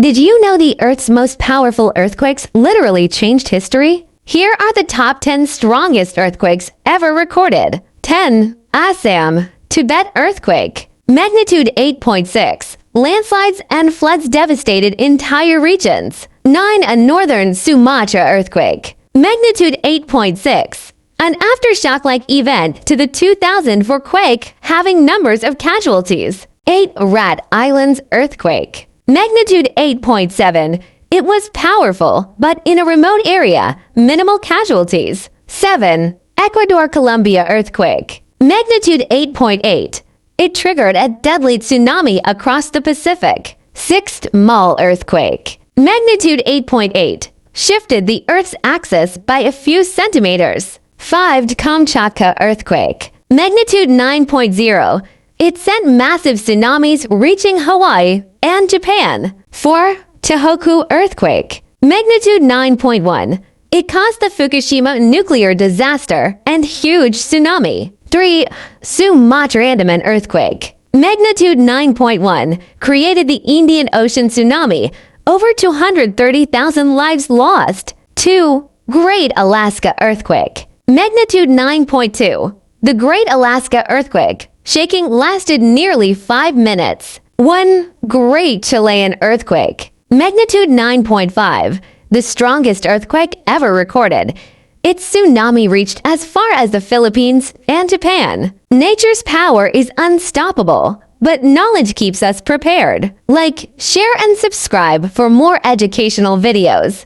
Did you know the Earth's most powerful earthquakes literally changed history? Here are the top 10 strongest earthquakes ever recorded. 10. Assam, Tibet earthquake. Magnitude 8.6. Landslides and floods devastated entire regions. 9. A northern Sumatra earthquake. Magnitude 8.6. An aftershock-like event to the 2004 quake having numbers of casualties. 8. Rat Islands earthquake. Magnitude 8.7. It was powerful, but in a remote area, minimal casualties. 7. Ecuador-Colombia earthquake. Magnitude 8.8. It triggered a deadly tsunami across the Pacific. 6. Maule Earthquake. Magnitude 8.8. Shifted the Earth's axis by a few centimeters. 5. Kamchatka earthquake. Magnitude 9.0. It sent massive tsunamis reaching Hawaii and Japan. 4. Tohoku Earthquake. Magnitude 9.1. It caused the Fukushima nuclear disaster and huge tsunami. 3. Sumatra Andaman earthquake. Magnitude 9.1. Created the Indian Ocean tsunami. Over 230,000 lives lost. 2. Great Alaska earthquake. Magnitude 9.2. The Great Alaska earthquake shaking lasted nearly 5 minutes. 1. Great Chilean earthquake. Magnitude 9.5. The strongest earthquake ever recorded. Its tsunami reached as far as the Philippines and Japan. Nature's power is unstoppable, but knowledge keeps us prepared. Like, share, and subscribe for more educational videos.